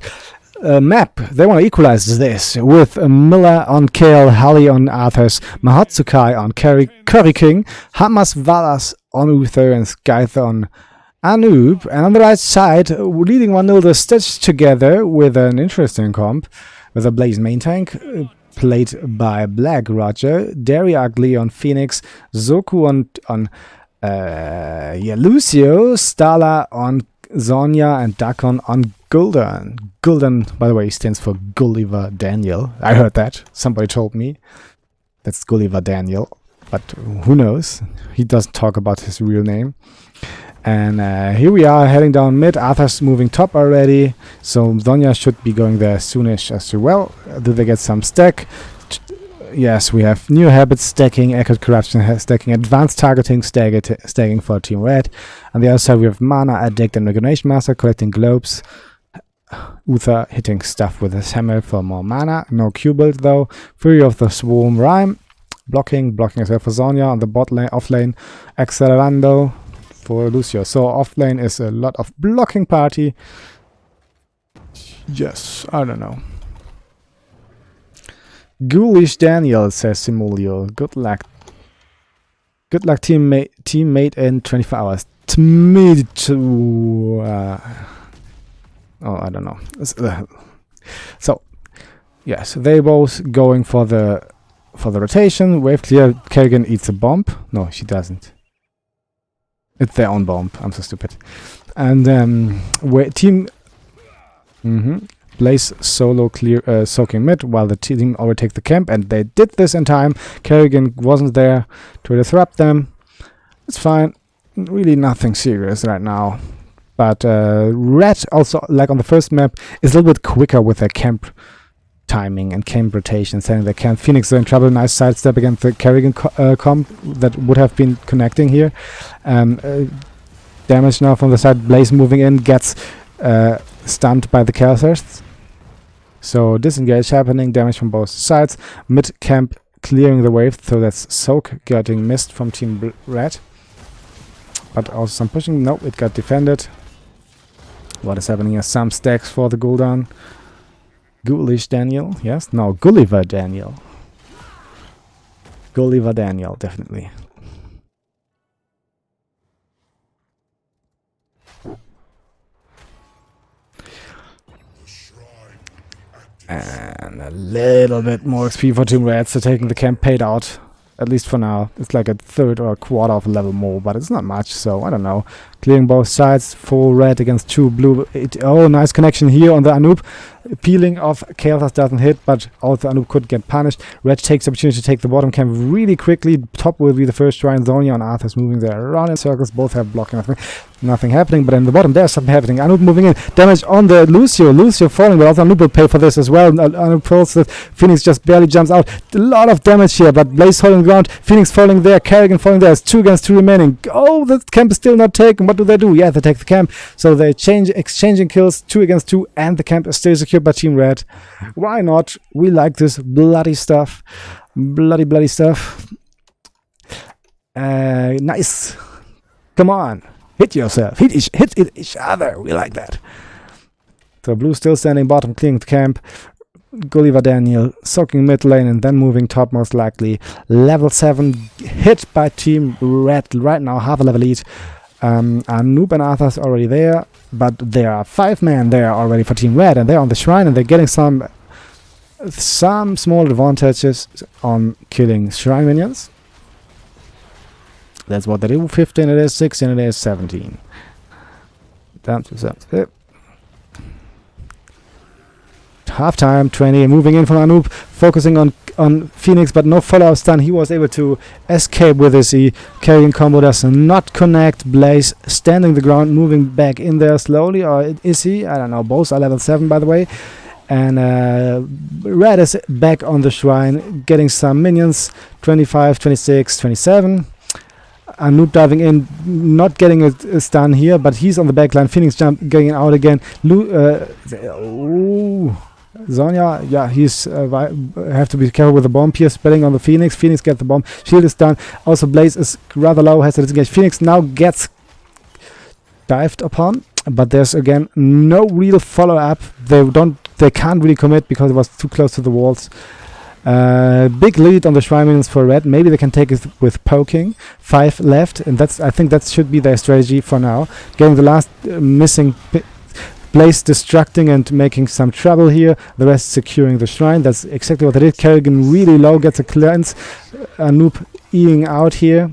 map. They want to equalize this with Miller on Kale, Halley on Arthas, Mahatsukai on Curry King, Hamas Valas on Uther, and Skyther on Anub. And on the right side, leading 1-0, they're stitched together with an interesting comp, with a Blaze main tank, played by Black Roger, Derry Ugly on Phoenix, Zoku on Lucio, Stala on Zonya, and Dakon on Gul'dan. Gul'dan, by the way, stands for Gulliver Daniel. I heard that. Somebody told me. That's Gulliver Daniel. But who knows? He doesn't talk about his real name. And here we are heading down mid. Arthur's moving top already. So Zonya should be going there soonish as well. Do they get some stack? Yes, we have new habits stacking, echoed corruption stacking, advanced targeting stacking for Team Red. On the other side, we have Mana Addict and Recognition Master collecting globes. Uther hitting stuff with his hammer for more mana. No Q build though. Fury of the Swarm Rhyme. Blocking as well for Zonya. On the bot lane, off lane, Accelerando for Lucio. So off lane is a lot of blocking party. Yes, I don't know. Ghoulish Daniel, says Simulio. Good luck. Good luck, teammate in 24 hours. Oh, I don't know. So, yes, they both going for the rotation. Wave clear. Kerrigan eats a bomb. No, she doesn't. It's their own bomb. I'm so stupid. And team. Blaze solo clear soaking mid while the team overtake the camp, and they did this in time. Kerrigan wasn't there to disrupt them. It's fine. Really nothing serious right now. But Red also, like on the first map, is a little bit quicker with their camp timing and camp rotation, setting their camp. Phoenix are in trouble. Nice sidestep against the Kerrigan comp that would have been connecting here. Damage now from the side. Blaze moving in, gets stunned by the Calthers. So disengage happening, damage from both sides. Mid camp clearing the wave, so that's Soak getting missed from Team Red. But also some pushing. Nope, it got defended. What is happening here? Some stacks for the Gul'dan. Ghoulish Daniel, yes? No, Gulliver Daniel. Gulliver Daniel, definitely. And a little bit more XP for Team Red, so taking the camp paid out, at least for now. It's like a third or a quarter of a level more, but it's not much, so I don't know. Clearing both sides, 4 red against 2 blue. Oh, nice connection here on the Anub. Peeling off Chaos doesn't hit, but also Anub could get punished. Red takes the opportunity to take the bottom camp really quickly. Top will be the first shrine. Zonya and Arthur's moving there around in circles. Both have blocking. Nothing happening, but in the bottom there's something happening. Anub moving in. Damage on the Lucio. Lucio falling, but also Anub will pay for this as well. Anub falls. Phoenix just barely jumps out. A lot of damage here, but Blaze holding the ground. Phoenix falling there. Kerrigan falling there. It's 2 against 2 remaining. Oh, the camp is still not taken. What do they do? Yeah, they take the camp. So they exchanging kills, 2 against 2, and the camp is still secured by Team Red. Why not? We like this bloody stuff. Bloody stuff. Nice. Come on. Hit yourself. Hit each other. We like that. So blue still standing bottom, clearing the camp. Gulliver Daniel soaking mid lane and then moving top most likely. Level 7 hit by Team Red right now, half a level lead. Noob and Arthur's already there, but there are 5 men there already for Team Red, and they're on the shrine and they're getting some small advantages on killing shrine minions. That's what they do. 15 it is, 16 it is, 17. Down to 7. Half time, 20, moving in from Anub, focusing on Phoenix, but no follow-up stun. He was able to escape with his E. Carrying combo does not connect. Blaze standing the ground, moving back in there slowly, or is he? I don't know. Both are level 7, by the way. And Red is back on the shrine, getting some minions. 25, 26, 27. Anub diving in, not getting a stun here, but he's on the backline. Phoenix jump, going out again. Zonya, yeah, he's have to be careful with the bomb here, spreading on the Phoenix. Phoenix gets the bomb. Shield is down. Also, Blaze is rather low, has to disengage. Phoenix now gets dived upon, but there's again no real follow-up. They can't really commit because it was too close to the walls. Big lead on the Shrine Minions for red. Maybe they can take it with poking. 5 left, and I think that should be their strategy for now. Getting the last missing Blaze destructing and making some trouble here. The rest securing the shrine. That's exactly what they did. Kerrigan really low, gets a cleanse. Anoop eating out here.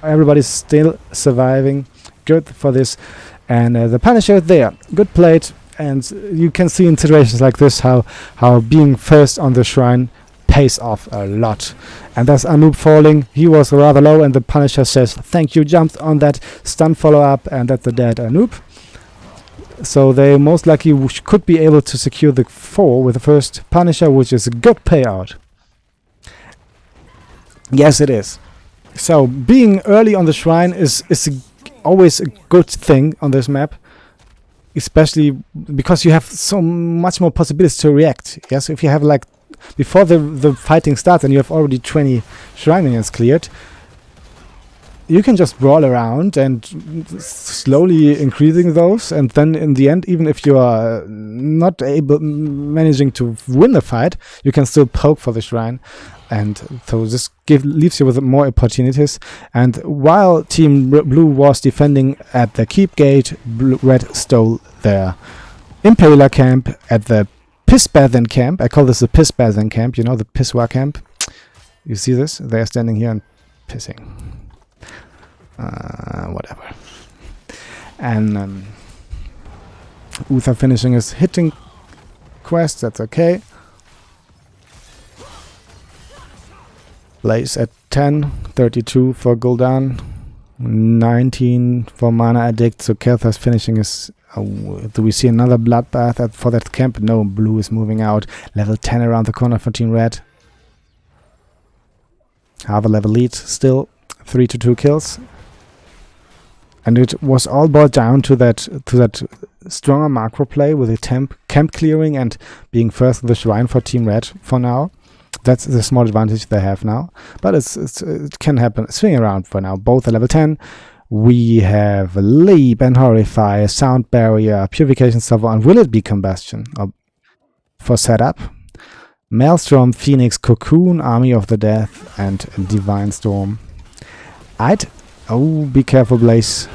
Everybody's still surviving. Good for this. And the Punisher is there. Good plate. And you can see in situations like this how being first on the shrine pays off a lot. And that's Anoop falling. He was rather low, and the Punisher says thank you, jumped on that stun follow-up, and that's the dead Anoop. So they most likely could be able to secure the 4 with the first Punisher, which is a good payout. Yes, it is. So being early on the shrine is always a good thing on this map, especially because you have so much more possibilities to react. Yes, if you have like before the fighting starts and you have already 20 shrine minions cleared, you can just brawl around and slowly increasing those, and then in the end, even if you are not managing to win the fight, you can still poke for the shrine, and so this leaves you with more opportunities. And while Team Blue was defending at the keep gate, Red stole their Impaler camp at the Piss Bathing camp. I call this the Piss Bathing camp, you know, the Pissoir camp. You see this? They're standing here and pissing. Whatever. And Uther finishing his hitting quest, that's okay. Blaze at 10, 32 for Gul'dan, 19 for Mana Addict, so Kel'Thas finishing his... do we see another bloodbath for that camp? No, Blue is moving out. Level 10 around the corner for Team Red. Half a level lead still, 3-2 kills. And it was all boiled down to that stronger macro play with the camp clearing and being first in the shrine for Team Red for now. That's the small advantage they have now. But it can happen. Swing around for now. Both are level 10. We have Leap and Horrify, Sound Barrier, Purification Server, and Will It Be Combustion for setup. Maelstrom, Phoenix, Cocoon, Army of the Death, and Divine Storm. Oh, be careful, Blaze.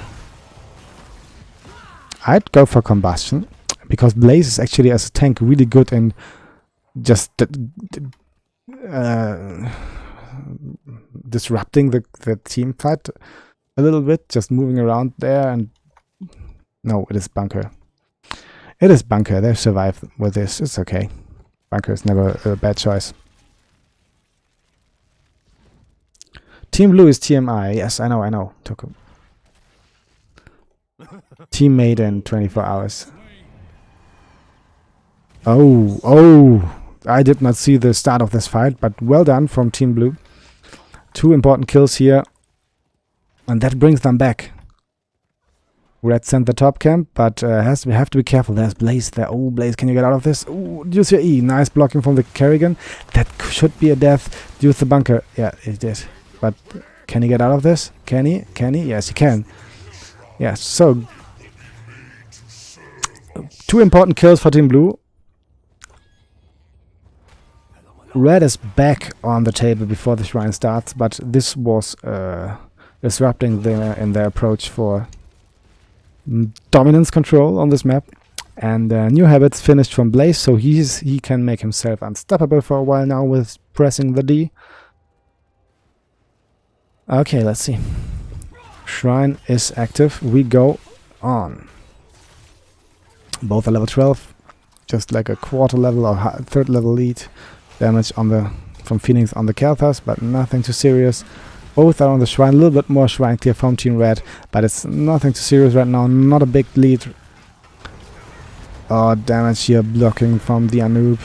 I'd go for Combustion, because Blaze is actually, as a tank, really good in just disrupting the team fight a little bit, just moving around there. And no, it is Bunker. It is Bunker. They've survived with this. It's okay. Bunker is never a bad choice. Team Blue is TMI. Yes, I know. Took him. Team made in 24 hours. Oh. I did not see the start of this fight, but well done from Team Blue. 2 important kills here. And that brings them back. Red sent the top camp, but we have to be careful. There's Blaze there. Oh, Blaze, can you get out of this? Oh, use your E. Nice blocking from the Kerrigan. That should be a death. Use the Bunker. Yeah, it did. But can he get out of this? Can he? Yes, he can. Yeah, so 2 important kills for Team Blue. Red is back on the table before the shrine starts, but this was disrupting in their approach for dominance control on this map. And new habits finished from Blaze, so he can make himself unstoppable for a while now with pressing the D. Okay, let's see. Shrine is active. We go on. Both are level 12, just like a quarter level or third level lead. Damage from Phoenix on the Kel'Thas, but nothing too serious. Both are on the shrine, a little bit more shrine clear from Team Red, but it's nothing too serious right now, not a big lead. Oh, damage here, blocking from the Anoop.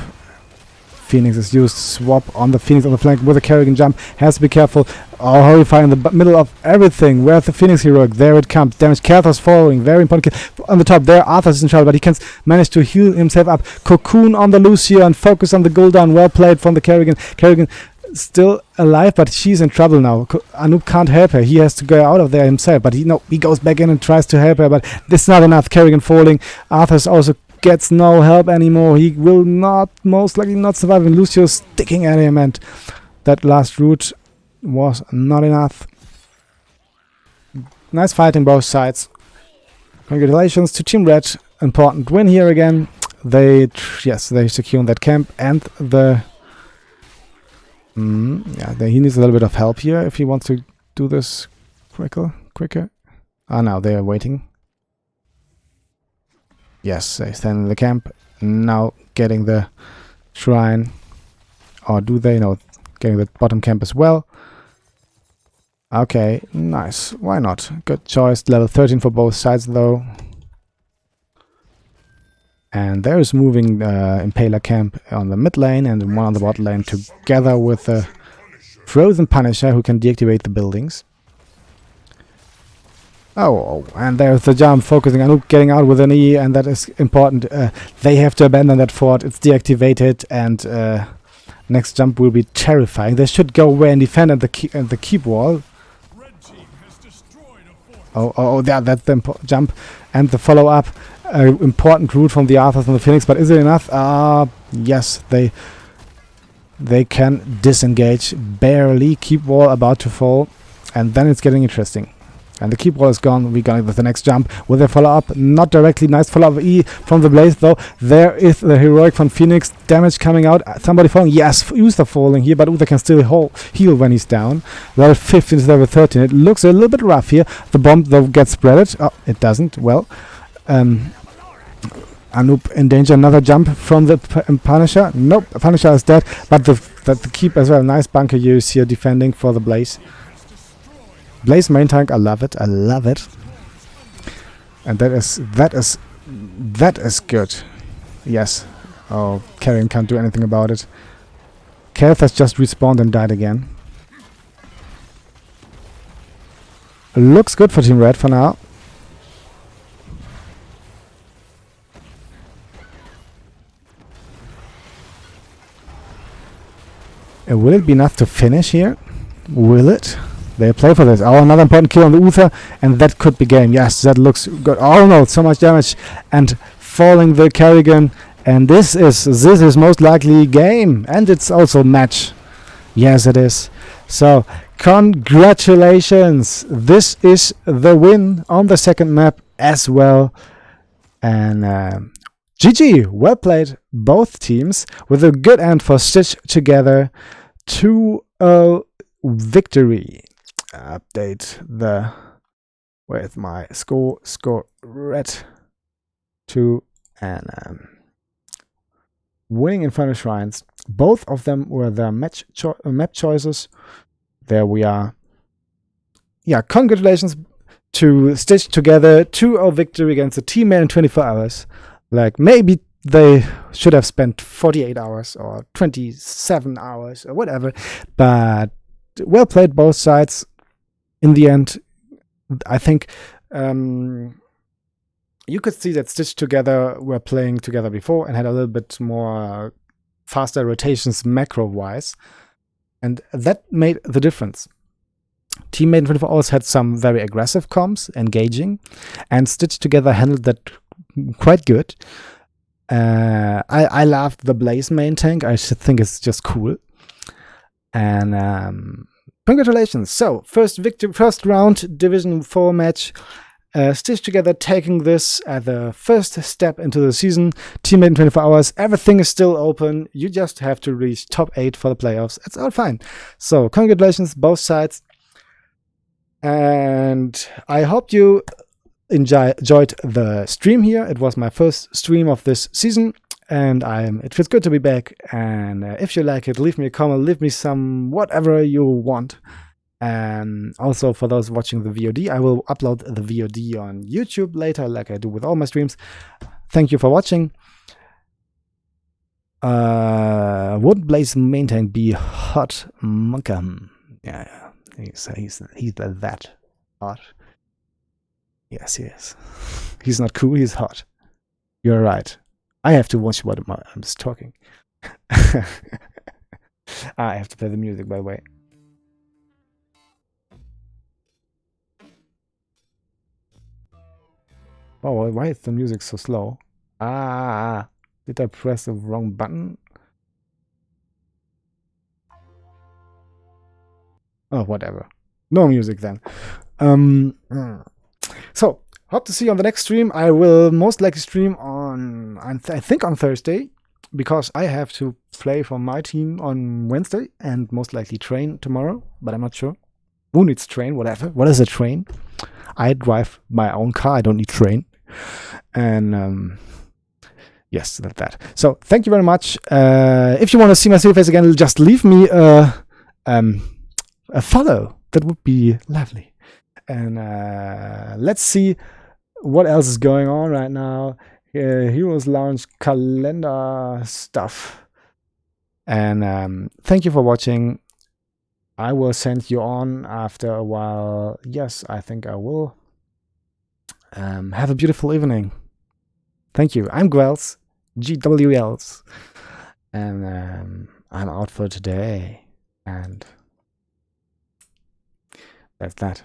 Phoenix is used, swap on the Phoenix on the flank with a Kerrigan jump, has to be careful. Oh, horrifying in the middle of everything. Where's the Phoenix Heroic? There it comes. Damage. Kathos following. Very important kill. On the top there, Arthur's in trouble, but he can manage to heal himself up. Cocoon on the Lucio and focus on the Gul'dan. Well played from the Kerrigan. Kerrigan still alive, but she's in trouble now. Anoop can't help her. He has to go out of there himself, but he goes back in and tries to help her, but this is not enough. Kerrigan falling. Arthur's also gets no help anymore. He will most likely not survive, and Lucio's sticking at him, and that last route was not enough. Nice fighting both sides. Congratulations to Team Red. Important win here again. They secure that camp, and he needs a little bit of help here if he wants to do this quicker. Now they are waiting. Yes, they stand in the camp. Now getting the shrine. Or do they? No, getting the bottom camp as well. Okay, nice. Why not? Good choice. Level 13 for both sides though. And there is moving Impaler camp on the mid lane and one on the bot lane together with the Frozen Punisher who can deactivate the buildings. Oh, and there's the jump, focusing on getting out with an E, and that is important. They have to abandon that fort. It's deactivated, and next jump will be terrifying. They should go away and defend at the keep wall. That's the jump and the follow up. Important route from the Arthurs and the Phoenix, but is it enough? Yes, they can disengage barely. Keep wall about to fall, and then it's getting interesting. And the keep wall is gone. We're going with the next jump. Will they follow up? Not directly. Nice follow up E from the Blaze though. There is the heroic from Phoenix. Damage coming out. Somebody falling. Yes, Uther falling here, but Uther can still heal when he's down. Level 15 is level 13. It looks a little bit rough here. The bomb though gets spreaded. Oh, it doesn't. Well, Anoop in danger. Another jump from the Punisher. Nope, Punisher is dead. But the keep as well. Nice bunker use here defending for the Blaze. Blaze main tank, I love it. And that is good. Yes. Oh, Carrion can't do anything about it. Kath has just respawned and died again. Looks good for Team Red for now. Will it be enough to finish here? Will it? They play for this. Oh, another important kill on the Uther, and that could be game. Yes, that looks good. Oh no, so much damage, and falling the Kerrigan, and this is most likely game, and it's also match. Yes, it is. So congratulations. This is the win on the second map as well, and GG. Well played, both teams, with a good end for Stitch together. 2-0 victory. Update the with my score red 2 and winning Infernal Shrines. Both of them were the map choices. There we are. Yeah, congratulations to Stitch together. 2-0 victory against the teammate in 24 hours. Like, maybe they should have spent 48 hours or 27 hours or whatever, but well played both sides. In the end, I think you could see that Stitch together were playing together before and had a little bit more faster rotations macro-wise, and that made the difference. Teammate in 24 Hours had some very aggressive comps, engaging, and Stitch together handled that quite good. I loved the Blaze main tank. I think it's just cool. And congratulations. So, first round, Division 4 match. Stitch together taking this as the first step into the season. Teammate in 24 Hours. Everything is still open. You just have to reach top 8 for the playoffs. It's all fine. So, congratulations, both sides. And I hope you enjoyed the stream here. It was my first stream of this season, and it feels good to be back. And if you like it, leave me a comment, leave me some whatever you want. And also for those watching the VOD, I will upload the VOD on YouTube later, like I do with all my streams. Thank you for watching. Would Blaze main tank be hot? Yeah. He's that hot. Yes, he is. He's not cool, he's hot. You're right. I have to watch what I'm just talking. I have to play the music, by the way. Oh, why is the music so slow? Did I press the wrong button? Oh, whatever. No music then. So, hope to see you on the next stream. I will most likely stream on, I think on Thursday, because I have to play for my team on Wednesday and most likely train tomorrow, but I'm not sure. Who needs train? Whatever. What is a train? I drive my own car. I don't need train. And yes, that. So thank you very much. If you want to see my silly face again, just leave me a follow. That would be lovely. And let's see what else is going on right now. Heroes Launch calendar stuff. And thank you for watching. I will send you on after a while. Yes, I think I will. Have a beautiful evening. Thank you. I'm Gwels, GWLs. And I'm out for today. And that's that.